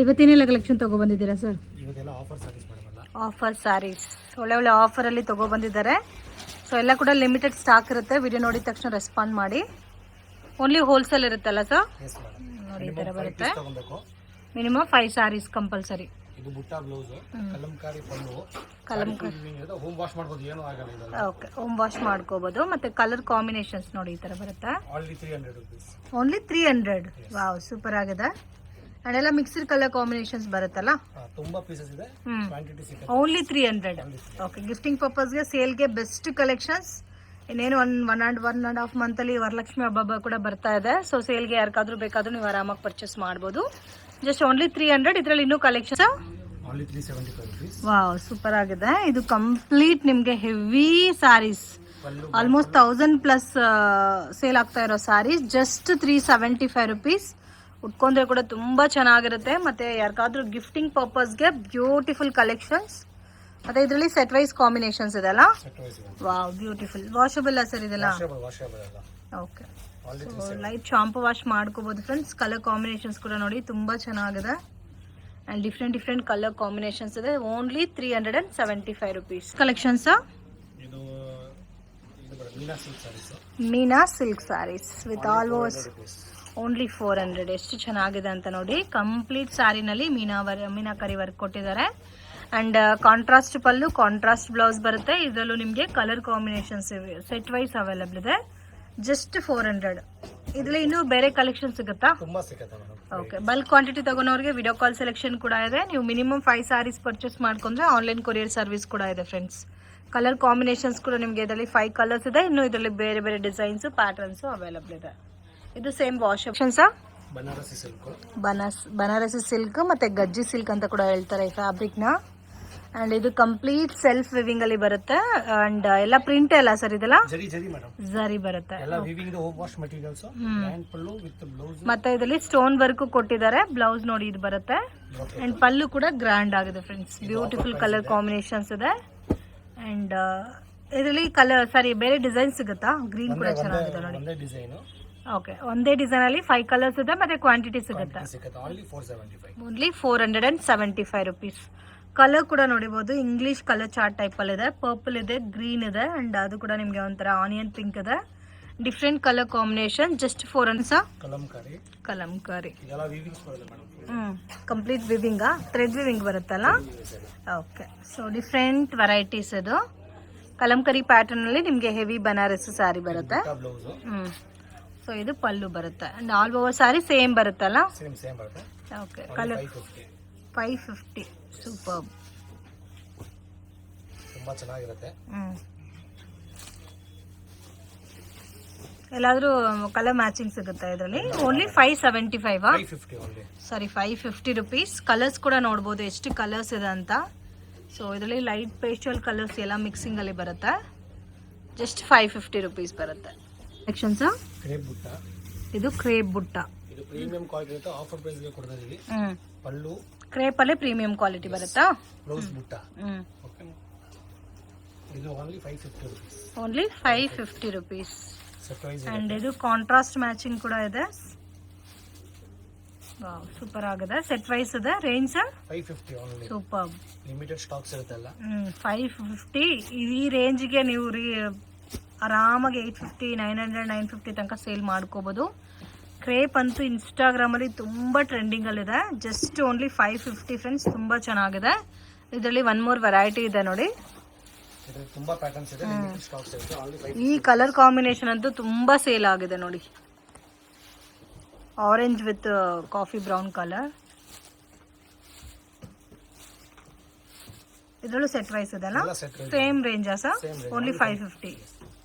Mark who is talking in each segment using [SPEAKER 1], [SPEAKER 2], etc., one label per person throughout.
[SPEAKER 1] ಇವತ್ತೇನೆಲ್ಲ collection ತೊಗೊಬಂದಿದ್ದೀರಾ sir?
[SPEAKER 2] ಇವತ್ತೆಲ್ಲ offer saris madam ಅಲ್ಲ.
[SPEAKER 1] Offer saris ಒಳ್ಳೆ ಒಳ್ಳೆ ಆಫರಲ್ಲಿ ತೊಗೊಬಂದಿದ್ದಾರೆ. ಸೊ ಎಲ್ಲ ಕೂಡ ಲಿಮಿಟೆಡ್ ಸ್ಟಾಕ್ ಇರುತ್ತೆ. ವಿಡಿಯೋ ನೋಡಿದ ತಕ್ಷಣ ರೆಸ್ಪಾಂಡ್ ಮಾಡಿ. ಓನ್ಲಿ ಹೋಲ್ಸೇಲ್ ಇರುತ್ತಲ್ಲ ಸರ್?
[SPEAKER 2] Yes madam.
[SPEAKER 1] ನೋಡಿ ಈ ಥರ ಬರುತ್ತೆ.
[SPEAKER 2] ತಗೊಬೇಕು.
[SPEAKER 1] Minimum 5 saris compulsory.
[SPEAKER 2] ಇದು butta blouse, kalamkari pallu,
[SPEAKER 1] kalamkari
[SPEAKER 2] home wash ಮಾಡಬಹುದು, ಏನು ಆಗಲ್ಲ ಇದು.
[SPEAKER 1] ಓಕೆ, ಹೋಮ್ ವಾಶ್ ಮಾಡ್ಕೋಬಹುದು. ಮತ್ತೆ ಕಲರ್ ಕಾಂಬಿನೇಷನ್ಸ್ ನೋಡಿ ಈ ತರ ಬರುತ್ತೆ.
[SPEAKER 2] Only 300 rupees.
[SPEAKER 1] Only 300. Wow, super ಆಗಿದೆ. ಅಂಡ್ ಎಲ್ಲ ಮಿಕ್ಸ್ಡ್ ಕಲರ್ ಕಾಂಬಿನೇಷನ್ಸ್ ಬರುತ್ತಲ್ಲ.
[SPEAKER 2] ತುಂಬಾ ಪೀಸಸ್ ಇದೆ, ಕ್ವಾಂಟಿಟಿ ಸಿಗುತ್ತೆ.
[SPEAKER 1] ಓನ್ಲಿ 300. ಓಕೆ, ಗಿಫ್ಟಿಂಗ್ ಪರ್ಪಸ್ಗೆ, ಸೇಲ್ಗೆ ಬೆಸ್ಟ್ ಕಲೆಕ್ಷನ್ಸ್. ಇನ್ನೇನು ಒನ್ ಅಂಡ್ ಹಾಫ್ ಮಂತಲ್ಲಿ ವರಲಕ್ಷ್ಮಿ ಹಬ್ಬ ಕೂಡ ಬರ್ತಾ ಇದೆ. ಸೊ ಸೇಲ್ಗೆ ಯಾರಿಗಾದ್ರೂ ಬೇಕಾದ್ರೂ ನೀವು ಆರಾಮಾಗಿ ಪರ್ಚೇಸ್ ಮಾಡ್ಬೋದು. Just only 300. ಇದರಲ್ಲಿ ಇನ್ನೂ collections
[SPEAKER 2] only 375 rupees.
[SPEAKER 1] Wow, super ಆಗಿದೆ. ಇದು ಕಂಪ್ಲೀಟ್ ನಿಮಗೆ ಹೆವಿ ಸ್ಯಾರೀಸ್, ಆಲ್ಮೋಸ್ಟ್ 1000+ ಸೇಲ್ ಆಗ್ತಾ ಇರೋ ಸ್ಯಾರೀಸ್. Just 375 rupees. ಉಟ್ಕೊಂಡ್ರೆ ಕೂಡ ತುಂಬಾ ಚೆನ್ನಾಗಿರುತ್ತೆ. ಮತ್ತೆ ಯಾರಿಗಾದ್ರೂ ಗಿಫ್ಟಿಂಗ್ ಪರ್ಪಸ್ಗೆ ಬ್ಯೂಟಿಫುಲ್ ಕಲೆಕ್ಷನ್ಸ್. ಮತ್ತೆ ಇದರಲ್ಲಿ ಸೆಟ್ ವೈಸ್ ಕಾಂಬಿನೇಷನ್ಸ್ ಇದೆಲ್ಲ. Wow, beautiful. ವಾಷಬಲ್ ಸರ್ ಇದೆಲ್ಲ? ಓಕೆ, ಲೈಟ್ ಶಾಂಪು ವಾಶ್ ಮಾಡ್ಕೋಬಹುದು ಫ್ರೆಂಡ್ಸ್. ಕಲರ್ ಕಾಂಬಿನೇಷನ್ಸ್ ಕೂಡ ನೋಡಿ ತುಂಬಾ ಚೆನ್ನಾಗಿದೆ. ಅಂಡ್ ಡಿಫ್ರೆಂಟ್ ಕಲರ್ ಕಾಂಬಿನೇಷನ್ಸ್ ಇದೆ. Only 375 rupees. Collections Meena silk saris with all over only 400. ಎಷ್ಟು ಚೆನ್ನಾಗಿದೆ ಅಂತ ನೋಡಿ. ಕಂಪ್ಲೀಟ್ ಸ್ಯಾರಿನಲ್ಲಿ ಮೀನಾಕರಿ ವರ್ಕ್ ಕೊಟ್ಟಿದ್ದಾರೆ. And contrast pallu, contrast blouse ಬರುತ್ತೆ. ಇದರಲ್ಲೂ ನಿಮಗೆ colour combinations set wise available ಇದೆ. ಜಸ್ಟ್ 400. ಇದರಲ್ಲಿ ಇನ್ನೂ ಬೇರೆ ಕಲೆಕ್ಷನ್ ಸಿಗುತ್ತಾ?
[SPEAKER 2] ತುಂಬಾ ಸಿಗುತ್ತೆ ಮೇಡಮ್.
[SPEAKER 1] ಓಕೆ, ಬಲ್ಕ್ ಕ್ವಾಂಟಿಟಿ ತಗೋನವ್ರಿಗೆ ವಿಡಿಯೋ ಕಾಲ್ ಸೆಲೆಕ್ಷನ್ ಕೂಡ ಇದೆ. ನೀವು ಮಿನಿಮಮ್ 5 ಸ್ಯಾರೀಸ್ ಪರ್ಚೇಸ್ ಮಾಡ್ಕೊಂಡ್ರೆ ಆನ್ಲೈನ್ ಕೊರಿಯರ್ ಸರ್ವಿಸ್ ಕೂಡ ಇದೆ ಫ್ರೆಂಡ್ಸ್. ಕಲರ್ ಕಾಂಬಿನೇಷನ್ಸ್ ಕೂಡ ನಿಮಗೆ ಇದರಲ್ಲಿ 5 ಕಲರ್ಸ್ ಇದೆ. ಇನ್ನು ಇದರಲ್ಲಿ ಬೇರೆ ಬೇರೆ ಡಿಸೈನ್ಸ್, ಪ್ಯಾಟರ್ನ್ಸ್ ಅವೈಲೇಬಲ್ ಇದೆ. ಇದು same wash options. Banarasi silk ಮತ್ತೆ ಗಜ್ಜಿ ಸಿಲ್ಕ್ ಅಂತ ಕೂಡ ಹೇಳ್ತಾರೆ ಈ ಫ್ಯಾಬ್ರಿಕ್ ನ. ಅಂಡ್ ಇದು ಕಂಪ್ಲೀಟ್ ಸೆಲ್ಫ್ ವಿವಿಂಗ್ ಅಲ್ಲಿ ಬರುತ್ತೆ. ಅಂಡ್ ಎಲ್ಲ ಪ್ರಿಂಟ್ ಎಲ್ಲ ಸರ್ ಇದೆಲ್ಲ ಜರಿ ಬರುತ್ತೆ. ಮತ್ತೆ ಇದರಲ್ಲಿ ಸ್ಟೋನ್ ವರ್ಕ್ ಕೊಟ್ಟಿದ್ದಾರೆ. ಬ್ಲೌಸ್ ನೋಡಿ ಇದು ಬರುತ್ತೆ. ಅಂಡ್ ಪಲ್ಲು ಕೂಡ ಗ್ರ್ಯಾಂಡ್ ಆಗಿದೆ ಫ್ರೆಂಡ್ಸ್. ಬ್ಯೂಟಿಫುಲ್ ಕಲರ್ ಕಾಂಬಿನೇಷನ್ಸ್ ಇದೆ. ಅಂಡ್ ಇದರಲ್ಲಿ ಬೇರೆ ಡಿಸೈನ್ ಸಿಗುತ್ತಾ? ಗ್ರೀನ್ ಕೂಡ ಚೆನ್ನಾಗಿದೆ ನೋಡಿ. ಓಕೆ, ಒಂದೇ ಡಿಸೈನ್ ಅಲ್ಲಿ 5 ಕಲರ್ಸ್ ಇದೆ. ಮತ್ತೆ ಕ್ವಾಂಟಿಟಿ ಸಿಗುತ್ತೆ. Only 475 rupees. ಕಲರ್ ಕೂಡ ನೋಡಿಬಹುದು. ಇಂಗ್ಲಿಷ್ ಕಲರ್ ಚಾರ್ಟ್ ಟೈಪ್ ಅಲ್ಲಿ ಇದೆ. ಪರ್ಪಲ್ ಇದೆ, ಗ್ರೀನ್ ಇದೆ, ಅಂಡ್ ಅದು ಕೂಡ ನಿಮ್ಗೆ ಒಂಥರ ಆನಿಯನ್ ಪಿಂಕ್ ಇದೆ. Different colour combination. Just 400. Kalamkari complete weaving, thread weaving ಬರುತ್ತಲ್ಲ. Okay, so different varieties. ಇದು ಕಲಂಕಾರಿ ಪ್ಯಾಟರ್ನ್ ಅಲ್ಲಿ ನಿಮ್ಗೆ ಹೆವಿ ಬನಾರಸ್ ಸ್ಯಾರಿ ಬರುತ್ತೆ. ಸೊ ಇದು ಪಲ್ಲು ಬರುತ್ತೆ. And all over saree same ಬರುತ್ತಲ್ಲ. Okay, colour 550. ಸೂಪರ್,
[SPEAKER 2] ತುಂಬಾ ಚೆನ್ನಾಗಿರುತ್ತೆ.
[SPEAKER 1] ಎಲ್ಲಾದ್ರೂ ಕಲರ್ ಮ್ಯಾಚಿಂಗ್ ಸಿಗುತ್ತೆ ಇದರಲ್ಲಿ. ಓನ್ಲಿ 575. ಸಾರಿ, 550 rupees. ಕಲರ್ಸ್ ಕೂಡ ನೋಡ್ಬೋದು ಎಷ್ಟು ಕಲರ್ಸ್ ಇದೆ ಅಂತ. ಸೊ ಇದರಲ್ಲಿ ಲೈಟ್ ಪೇಸ್ಟಲ್ ಕಲರ್ಸ್ ಎಲ್ಲ ಮಿಕ್ಸಿಂಗ್ ಅಲ್ಲಿ ಬರುತ್ತೆ. ಜಸ್ಟ್ 550 rupees ಬರುತ್ತೆ. ಸೆಕ್ಷನ್ಸ್ ಇದು ಕ್ರೇಪ್ ಬುಟ್ಟ.
[SPEAKER 2] ಇದು ಪ್ರೀಮಿಯಂ ಕ್ವಾಲಿಟಿ ಇರುತ್ತೆ. ಆಫರ್ ಪ್ರೈಸ್ ಗೆ ಕೊಡ್ತಾ ಇದೀವಿ. ಪಲ್ಲು
[SPEAKER 1] ಕ್ರೇಪ್ ಅಲ್ಲೇ ಪ್ರೀಮಿಯಂ ಕ್ವಾಲಿಟಿ ಬರುತ್ತಾ?
[SPEAKER 2] ಬ್ಲೌಸ್ ಬುಟ್ಟ. ಓಕೆ, ಇದು only 550 rupees.
[SPEAKER 1] Only 550 rupees. And ಇದು ಕಾಂಟ್ರಾಸ್ಟ್ ಮ್ಯಾಚಿಂಗ್ ಕೂಡ ಇದೆ. ವಾವ್, ಸೂಪರ್ ಆಗಿದೆ. ಸೆಟ್ ವೈಸ್ ಇದೆ. Range
[SPEAKER 2] 550 only.
[SPEAKER 1] Super.
[SPEAKER 2] Limited stocks ಇರುತ್ತಲ್ಲ.
[SPEAKER 1] 550. ಈ ರೇಂಜ್ಗೆ ನೀವು ಆರಾಮಾಗಿ 850, 900, 950 ತನಕ ಸೇಲ್ ಮಾಡ್ಕೋಬಹುದು. ಕ್ರೇಪ್ ಅಂತೂ ಇನ್ಸ್ಟಾಗ್ರಾಮ್ ಅಲ್ಲಿ ತುಂಬಾ ಟ್ರೆಂಡಿಂಗ್ ಅಲ್ಲಿ ಇದೆ. Just only 550 friends. ತುಂಬಾ ಚೆನ್ನಾಗಿದೆ. ಇದರಲ್ಲಿ ಒನ್ ಮೋರ್ ವೆರೈಟಿ ಇದೆ ನೋಡಿ.
[SPEAKER 2] ತುಂಬಾ ಪ್ಯಾಟರ್ನ್ಸ್ ಇದೆ, ಲಿಮಿಟೆಡ್ ಸ್ಟಾಕ್ಸ್ ಇದೆ.
[SPEAKER 1] ಈ ಕಲರ್ ಕಾಂಬಿನೇಷನ್ ಅಂತೂ ತುಂಬಾ ಸೇಲ್ ಆಗಿದೆ ನೋಡಿ. Orange with coffee brown colour. ಇದರಲ್ಲೂ ಸೆಟ್ ವೈಸ್ ಇದೆಲ್ಲ. ಸೇಮ್ ರೇಂಜಾ sir? Only 550.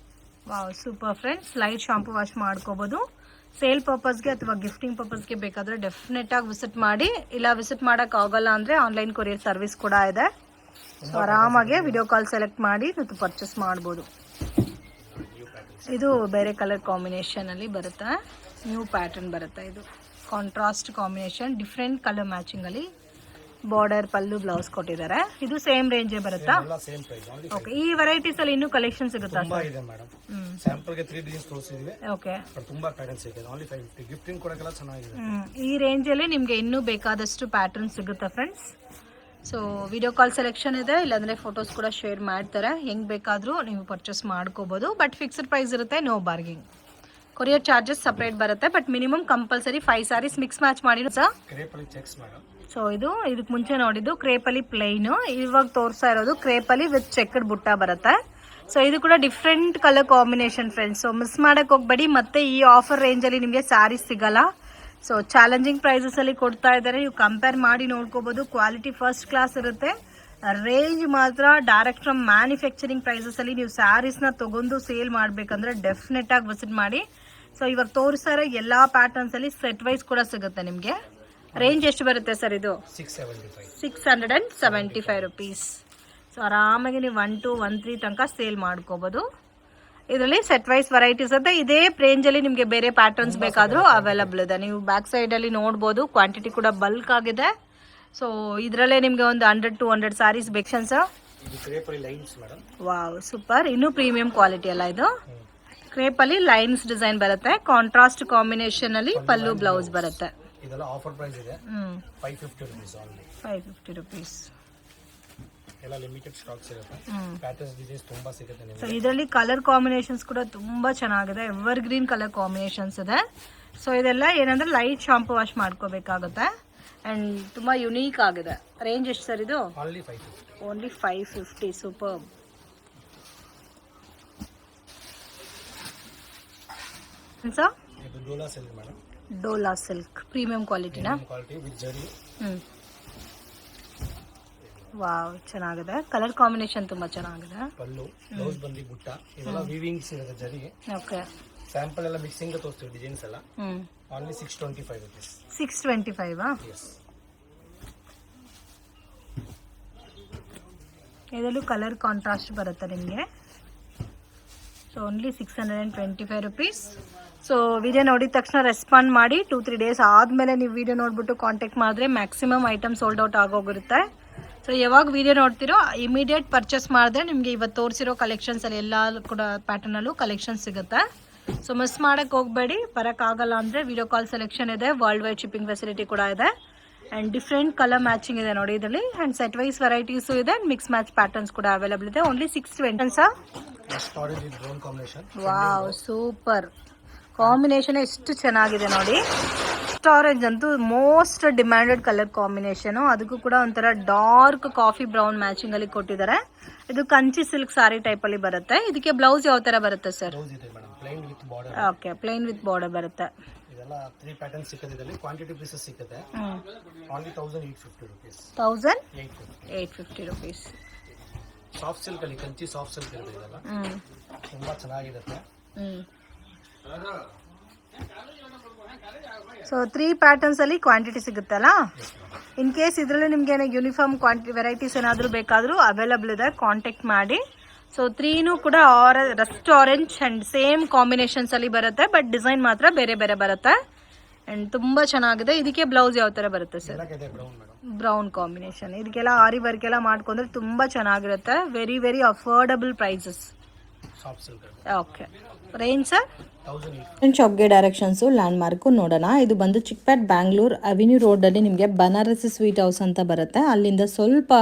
[SPEAKER 1] Wow, super friends. Light shampoo wash ಮಾಡ್ಕೋಬಹುದು. ಸೇಲ್ ಪರ್ಪಸ್ಗೆ ಅಥವಾ ಗಿಫ್ಟಿಂಗ್ ಪರ್ಪಸ್ಗೆ ಬೇಕಾದ್ರೆ ಡೆಫಿನೆಟ್ ಆಗಿ ವಿಸಿಟ್ ಮಾಡಿ. ಇಲ್ಲ ವಿಸಿಟ್ ಮಾಡಕ್ ಆಗಲ್ಲ ಅಂದ್ರೆ ಆನ್ಲೈನ್ ಕೊರಿಯರ್ ಸರ್ವಿಸ್ ಕೂಡ ಇದೆ. ಸೊ ಆರಾಮಾಗಿ ವಿಡಿಯೋ ಕಾಲ್ ಸೆಲೆಕ್ಟ್ ಮಾಡಿ ಮತ್ತು ಪರ್ಚೇಸ್ ಮಾಡ್ಬೋದು. ಇದು ಬೇರೆ ಕಲರ್ ಕಾಂಬಿನೇಷನ್ ಅಲ್ಲಿ ಬರುತ್ತೆ. ನ್ಯೂ ಪ್ಯಾಟರ್ನ್ ಬರುತ್ತೆ. ಇದು contrast combination, different colour matching ಅಲ್ಲಿ ಬಾರ್ಡರ್ ಪಲ್ಲು ಬ್ಲೌಸ್ ಕೊಟ್ಟಿದ್ದಾರೆ. ಇದು ಸೇಮ್ ರೇಂಜೇ ಬರುತ್ತಾ?
[SPEAKER 2] ಎಲ್ಲ ಸೇಮ್ ಪ್ರೈಸ್ ಓನ್ಲಿ
[SPEAKER 1] ಓಕೆ. ಈ ವೆರೈಟೀಸ್ ಅಲ್ಲಿ ಇನ್ನೂ ಕಲೆಕ್ಷನ್ ಸಿಗುತ್ತಾ?
[SPEAKER 2] ತುಂಬಾ ಇದೆ ಮೇಡಮ್. ಸ್ಯಾಂಪಲ್ ಗೆ 3 ಡಿಸೈನ್ಸ್ ತೋರಿಸಿದ್ವಿ.
[SPEAKER 1] ಓಕೆ.
[SPEAKER 2] ಬಟ್ ತುಂಬಾ ಪ್ಯಾಟರ್ನ್ಸ್ ಇದೆ. ಓನ್ಲಿ 550 ಗಿಫ್ಟಿಂಗ್ ಕೊಡಕ್ಕೆಲ್ಲ ಚೆನ್ನಾಗಿದೆ.
[SPEAKER 1] ಈ ರೇಂಜ್ ಅಲ್ಲಿ ನಿಮಗೆ ಇನ್ನೂ ಬೇಕಾದಷ್ಟು ಪ್ಯಾಟರ್ನ್ ಸಿಗುತ್ತೆ friends. So video call selection ಇದೆ, ಇಲ್ಲಾಂದ್ರೆ ಫೋಟೋಸ್ ಕೂಡ ಶೇರ್ ಮಾಡ್ತಾರೆ. ಹೆಂಗ್ ಬೇಕಾದ್ರೂ ನೀವು ಪರ್ಚೇಸ್ ಮಾಡ್ಕೋಬಹುದು. ಬಟ್ ಫಿಕ್ಸ್ಡ್ ಪ್ರೈಸ್ ಇರುತ್ತೆ, no bargaining. Courier charges separate ಬರುತ್ತೆ. But minimum compulsory 5 sarees mix match ಮಾಡಿ ಸರ್.
[SPEAKER 2] ಕ್ರೇಪಲ್ಲಿ ಚೆಕ್ಸ್ ಮೇಡಮ್.
[SPEAKER 1] ಸೊ ಇದಕ್ಕೆ ಮುಂಚೆ ನೋಡಿದ್ದು ಕ್ರೇಪಲ್ಲಿ ಪ್ಲೈನ್, ಇವಾಗ ತೋರಿಸ್ತಾ ಇರೋದು ಕ್ರೇಪಲ್ಲಿ ವಿತ್ ಚೆಕ್ಡ್ ಬುಟ್ಟ ಬರುತ್ತೆ. ಸೊ ಇದು ಕೂಡ different colour combination friends. So miss ಮಾಡಕ್ ಹೋಗ್ಬೇಡಿ. ಮತ್ತೆ ಈ ಆಫರ್ ರೇಂಜ್ ಅಲ್ಲಿ ನಿಮಗೆ ಸ್ಯಾರೀಸ್ ಸಿಗಲ್ಲ. ಸೊ ಚಾಲೆಂಜಿಂಗ್ ಪ್ರೈಸಸ್ ಅಲ್ಲಿ ಕೊಡ್ತಾ ಇದ್ದಾರೆ. ನೀವು ಕಂಪೇರ್ ಮಾಡಿ ನೋಡ್ಕೋಬಹುದು. ಕ್ವಾಲಿಟಿ ಫಸ್ಟ್ ಕ್ಲಾಸ್ ಇರುತ್ತೆ. ರೇಂಜ್ ಮಾತ್ರ ಡೈರೆಕ್ಟ್ ಫ್ರಮ್ ಮ್ಯಾನುಫ್ಯಾಕ್ಚರಿಂಗ್ ಪ್ರೈಸಸ್ ಅಲ್ಲಿ ನೀವು ಸ್ಯಾರೀಸ್ ನ ತಗೊಂಡು ಸೇಲ್ ಮಾಡ್ಬೇಕಂದ್ರೆ ಡೆಫಿನೆಟ್ ಆಗಿ ವಿಸಿಟ್ ಮಾಡಿ. ಸೊ ಇವಾಗ ತೋರಿಸ್ತಾ ಇರೋ ಎಲ್ಲಾ ಪ್ಯಾಟರ್ನ್ಸ್ ಅಲ್ಲಿ ಸೆಟ್ ವೈಸ್ ಕೂಡ ಸಿಗುತ್ತೆ ನಿಮಗೆ. ರೇಂಜ್ ಎಷ್ಟು ಬರುತ್ತೆ ಸರ್ ಇದು? 675 ರುಪೀಸ್. ಸೊ ಆರಾಮಾಗಿ ನೀವು 1 2 1 3 ತನಕ ಸೇಲ್ ಮಾಡ್ಕೋಬಹುದು. ಇದರಲ್ಲಿ ಸೆಟ್ ವೈಸ್ ವೆರೈಟೀಸ್ ಅಂತ ಇದೇ ರೇಂಜ್ ಅಲ್ಲಿ ನಿಮಗೆ ಬೇರೆ ಪ್ಯಾಟರ್ನ್ಸ್ ಬೇಕಾದ್ರೂ ಅವೈಲಬಲ್ ಇದೆ. ನೀವು ಬ್ಯಾಕ್ ಸೈಡ್ ಅಲ್ಲಿ ನೋಡಬಹುದು. ಕ್ವಾಂಟಿಟಿ ಕೂಡ ಬಲ್ಕ್ ಆಗಿದೆ. ಸೊ ಇದರಲ್ಲೇ ನಿಮಗೆ ಒಂದು 100 to 200 ಸ್ಯಾರೀಸ್ ಬೇಕು ಸರ್. Wow super. ಇನ್ನು ಪ್ರೀಮಿಯಂ ಕ್ವಾಲಿಟಿ ಅಲ್ಲ ಇದು. ಕ್ರೇಪ್ ಅಲ್ಲಿ ಲೈನ್ಸ್ ಡಿಸೈನ್ ಬರುತ್ತೆ. ಕಾಂಟ್ರಾಸ್ಟ್ ಕಾಂಬಿನೇಷನ್ ಅಲ್ಲಿ ಪಲ್ಲು ಬ್ಲೌಸ್ ಬರುತ್ತೆ.
[SPEAKER 2] ಇದೆಲ್ಲ ಆಫರ್ ಪ್ರೈಸ್ ಇದೆ. 550 rupees ಓನ್ಲಿ. 550
[SPEAKER 1] rupees.
[SPEAKER 2] ಎಲ್ಲ ಲಿಮಿಟೆಡ್ ಸ್ಟಾಕ್ಸ್ ಇರುತ್ತೆ. ಪ್ಯಾಟರ್ನ್ಸ್ ಡಿಸೈನ್ಸ್ ತುಂಬಾ ಸಿಗುತ್ತೆ ನಿಮಗೆ.
[SPEAKER 1] ಸೊ ಇದರಲ್ಲಿ ಕಲರ್ ಕಾಂಬಿನೇಷನ್ಸ್ ಕೂಡ ತುಂಬಾ ಚೆನ್ನಾಗಿದೆ. ಎವರ್ ಗ್ರೀನ್ ಕಲರ್ ಕಾಂಬಿನೇಷನ್ಸ್ ಇದೆ. ಸೊ ಇದೆಲ್ಲ ಏನಂದ್ರೆ ಲೈಟ್ ಶಾಂಪೂ ವಾಶ್ ಮಾಡ್ಕೋಬೇಕಾಗುತ್ತೆ. ಅಂಡ್ ತುಂಬಾ ಯುನೀಕ್ ಆಗಿದೆ. ರೇಂಜ್ ಎಷ್ಟು ಸರ್ ಇದು? ಓನ್ಲಿ 550. ಸೂಪರ್. ಸರ್
[SPEAKER 2] ಇದು Dola silk madam.
[SPEAKER 1] Dola silk premium ಕ್ವಾಲಿಟಿನಾ?
[SPEAKER 2] Quality with zari.
[SPEAKER 1] ವಾವ್ ಚೆನ್ನಾಗಿದೆ. ಕಲರ್ ಕಾಂಬಿನೇಷನ್ ತುಂಬಾ ಚೆನ್ನಾಗಿದೆ.
[SPEAKER 2] ಪಲ್ಲು ಬ್ಲೌಸ್ ಬಂದಿ ಬುಟ್ಟ ಇದೆಲ್ಲ ವೀವಿಂಗ್ಸ್ ಇದೆ ಜರಿ.
[SPEAKER 1] ಓಕೆ.
[SPEAKER 2] ಸ್ಯಾಂಪಲ್ ಎಲ್ಲ ಮಿಕ್ಸಿಂಗ್ ತೋರಿಸ್ತೀವಿ ಡಿಸೈನ್ಸ್ ಎಲ್ಲ. Only 625 rupees.
[SPEAKER 1] 625
[SPEAKER 2] ಎಸ್.
[SPEAKER 1] ಇದರಲ್ಲೂ ಕಲರ್ ಕಾಂಟ್ರಾಸ್ಟ್ ಬರುತ್ತೆ ನಿಮಗೆ. So only 625 rupees. So video ನೋಡಿದ ತಕ್ಷಣ ರೆಸ್ಪಾಂಡ್ ಮಾಡಿ. 2-3 ಡೇಸ್ ಆದಮೇಲೆ ನೀವು ವಿಡಿಯೋ ನೋಡಿಬಿಟ್ಟು ಕಾಂಟ್ಯಾಕ್ಟ್ ಮಾಡಿದ್ರೆ ಮ್ಯಾಕ್ಸಿಮಮ್ ಐಟಮ್ ಸೋಲ್ಡ್ ಔಟ್ ಆಗೋಗಿರುತ್ತೆ. ಸೊ ಯಾವಾಗ ವಿಡಿಯೋ ನೋಡ್ತಿರೋ ಇಮಿಡಿಯೇಟ್ ಪರ್ಚೇಸ್ ಮಾಡಿದ್ರೆ ನಿಮಗೆ ಇವತ್ತು ತೋರಿಸಿರೋ ಕಲೆಕ್ಷನ್ಸಲ್ಲಿ ಎಲ್ಲ ಕೂಡ ಪ್ಯಾಟರ್ನಲ್ಲೂ ಕಲೆಕ್ಷನ್ ಸಿಗುತ್ತೆ. ಸೊ ಮಿಸ್ ಮಾಡೋಕ್ಕೆ ಹೋಗಬೇಡಿ. ಬರೋಕ್ಕಾಗಲ್ಲ ಅಂದರೆ ವಿಡಿಯೋ ಕಾಲ್ ಸೆಲೆಕ್ಷನ್ ಇದೆ. ವರ್ಲ್ಡ್ ವೈಡ್ ಶಿಪ್ಪಿಂಗ್ ಫೆಸಿಲಿಟಿ ಕೂಡ ಇದೆ. ಆ್ಯಂಡ್ ಡಿಫ್ರೆಂಟ್ ಕಲರ್ ಮ್ಯಾಚಿಂಗ್ ಇದೆ ನೋಡಿ ಇದರಲ್ಲಿ. ಆ್ಯಂಡ್ ಸೆಟ್ ವೈಸ್ ವೆರೈಟೀಸು ಇದೆ. ಮಿಕ್ಸ್ ಮ್ಯಾಚ್ ಪ್ಯಾಟರ್ನ್ಸ್ ಕೂಡ ಅವೈಲಬಲ್ ಇದೆ. Only 620 sir. Wow super. Combination ಎಷ್ಟು ಚೆನ್ನಾಗಿದೆ ನೋಡಿ. ಆರೆಂಜ್ ಅಂತೂ ಮೋಸ್ಟ್ ಡಿಮ್ಯಾಂಡೆಡ್ ಕಲರ್ ಕಾಂಬಿನೇಷನ್. ಅದಕ್ಕೂ ಕೂಡ ಒಂಥರ ಡಾರ್ಕ್ ಕಾಫಿ ಬ್ರೌನ್ ಮ್ಯಾಚಿಂಗ್ ಅಲ್ಲಿ ಕೊಟ್ಟಿದ್ದಾರೆ. ಇದು ಕಂಚಿ ಸಿಲ್ಕ್ ಸಾರಿ ಟೈಪ್ ಅಲ್ಲಿ ಬರುತ್ತೆ. ಇದಕ್ಕೆ ಬ್ಲೌಸ್ ಯಾವ ತರ ಬರುತ್ತೆ sir? Okay, plane with border ಬರುತ್ತೆ.
[SPEAKER 2] ಇದೆಲ್ಲ 3 ಪ್ಯಾಟರ್ನ್ ಸಿಗುತ್ತೆ. ಇದರಲ್ಲಿ ಕ್ವಾಂಟಿಟಿ ಪೀಸಸ್ ಸಿಗುತ್ತೆ. Only 1850 rupees. 1850
[SPEAKER 1] rupees.
[SPEAKER 2] Soft silk ಅಲ್ಲಿ ಕಂಚಿ ಸಾಫ್ಟ್ ಸಿಲ್ಕ್ ಇರುತ್ತೆ. ಇದೆಲ್ಲ ತುಂಬಾ ಚೆನ್ನಾಗಿರುತ್ತೆ.
[SPEAKER 1] ಸೊ 3 ಪ್ಯಾಟರ್ನ್ಸ್ ಅಲ್ಲಿ ಕ್ವಾಂಟಿಟಿ ಸಿಗುತ್ತಲ್ಲ. ಇನ್ ಕೇಸ್ ಇದರಲ್ಲಿ ನಿಮ್ಗೆ ಯೂನಿಫಾರ್ಮ್ ಕ್ವಾಂಟಿಟಿ ವೆರೈಟೀಸ್ ಏನಾದರೂ ಬೇಕಾದರೂ ಅವೈಲಬಲ್ ಇದೆ, ಕಾಂಟ್ಯಾಕ್ಟ್ ಮಾಡಿ. ಸೊ 3ನೂ ಕೂಡ Rust orange and same combinations ಅಲ್ಲಿ ಬರುತ್ತೆ. ಬಟ್ ಡಿಸೈನ್ ಮಾತ್ರ ಬೇರೆ ಬೇರೆ ಬರುತ್ತೆ. ಅಂಡ್ ತುಂಬಾ ಚೆನ್ನಾಗಿದೆ. ಇದಕ್ಕೆ ಬ್ಲೌಸ್ ಯಾವ ತರ ಬರುತ್ತೆ ಸರ್? Brown combination. ಇದಕ್ಕೆಲ್ಲ ಆರಿ ವರ್ಕ್ ಎಲ್ಲ ಮಾಡ್ಕೊಂಡ್ರೆ ತುಂಬಾ ಚೆನ್ನಾಗಿರುತ್ತೆ. Very very affordable prices. Okay, range sir?
[SPEAKER 3] ಶಾಪ್ಗೆ ಡೈರೆಕ್ಷನ್ಸು ಲ್ಯಾಂಡ್ ಮಾರ್ಕು ನೋಡೋಣ. ಇದು ಬಂದು ಚಿಕ್ಪೇಟ್ ಬ್ಯಾಂಗ್ಳೂರ್ ಅವೆನ್ಯೂ ರೋಡಲ್ಲಿ ನಿಮಗೆ ಬನಾರಸಿ ಸ್ವೀಟ್ ಹೌಸ್ ಅಂತ ಬರುತ್ತೆ. ಅಲ್ಲಿಂದ ಸ್ವಲ್ಪ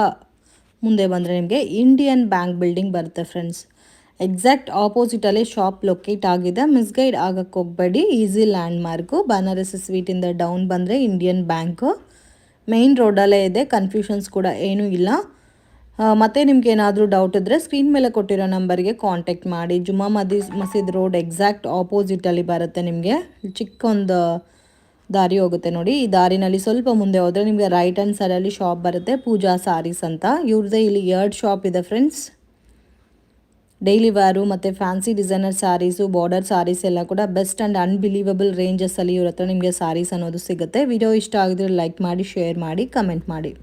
[SPEAKER 3] ಮುಂದೆ ಬಂದರೆ ನಿಮಗೆ ಇಂಡಿಯನ್ ಬ್ಯಾಂಕ್ ಬಿಲ್ಡಿಂಗ್ ಬರುತ್ತೆ ಫ್ರೆಂಡ್ಸ್. ಎಕ್ಸಾಕ್ಟ್ ಆಪೋಸಿಟಲ್ಲಿ ಶಾಪ್ ಲೊಕೇಟ್ ಆಗಿದೆ. ಮಿಸ್ಗೈಡ್ ಆಗಕ್ಕೆ ಹೋಗಬೇಡಿ. Easy landmark. ಬನಾರಸಿ ಸ್ವೀಟಿಂದ ಡೌನ್ ಬಂದರೆ ಇಂಡಿಯನ್ ಬ್ಯಾಂಕು ಮೇಯ್ನ್ ರೋಡಲ್ಲೇ ಇದೆ. ಕನ್ಫ್ಯೂಷನ್ಸ್ ಕೂಡ ಏನೂ ಇಲ್ಲ. ಮತ್ತು ನಿಮ್ಗೆ ಏನಾದರೂ ಡೌಟ್ ಇದ್ದರೆ ಸ್ಕ್ರೀನ್ ಮೇಲೆ ಕೊಟ್ಟಿರೋ ನಂಬರ್ಗೆ ಕಾಂಟ್ಯಾಕ್ಟ್ ಮಾಡಿ. ಜುಮ್ಮಾ ಮಸೀದ್ ರೋಡ್ ಎಕ್ಸಾಕ್ಟ್ ಆಪೋಸಿಟಲ್ಲಿ ಬರುತ್ತೆ. ನಿಮಗೆ ಚಿಕ್ಕೊಂದು ದಾರಿ ಹೋಗುತ್ತೆ ನೋಡಿ. ಈ ದಾರಿನಲ್ಲಿ ಸ್ವಲ್ಪ ಮುಂದೆ ಹೋದರೆ ನಿಮಗೆ ರೈಟ್ ಹ್ಯಾಂಡ್ ಸೈಡಲ್ಲಿ ಶಾಪ್ ಬರುತ್ತೆ, ಪೂಜಾ ಸಾರೀಸ್ ಅಂತ. ಇವ್ರದ್ದೇ ಇಲ್ಲಿ 2 ಶಾಪ್ ಇದೆ ಫ್ರೆಂಡ್ಸ್. ಡೈಲಿ ವೇರು ಮತ್ತು fancy designer saris, border saris ಎಲ್ಲ ಕೂಡ ಬೆಸ್ಟ್ ಆ್ಯಂಡ್ ಅನ್ಬಿಲೀವಬಲ್ ರೇಂಜಸ್ಸಲ್ಲಿ ಇವ್ರ ಹತ್ರ ನಿಮಗೆ ಸ್ಯಾರೀಸ್ ಅನ್ನೋದು ಸಿಗುತ್ತೆ. ವಿಡಿಯೋ ಇಷ್ಟ ಆಗಿದ್ರೆ ಲೈಕ್ ಮಾಡಿ, ಶೇರ್ ಮಾಡಿ, ಕಮೆಂಟ್ ಮಾಡಿ.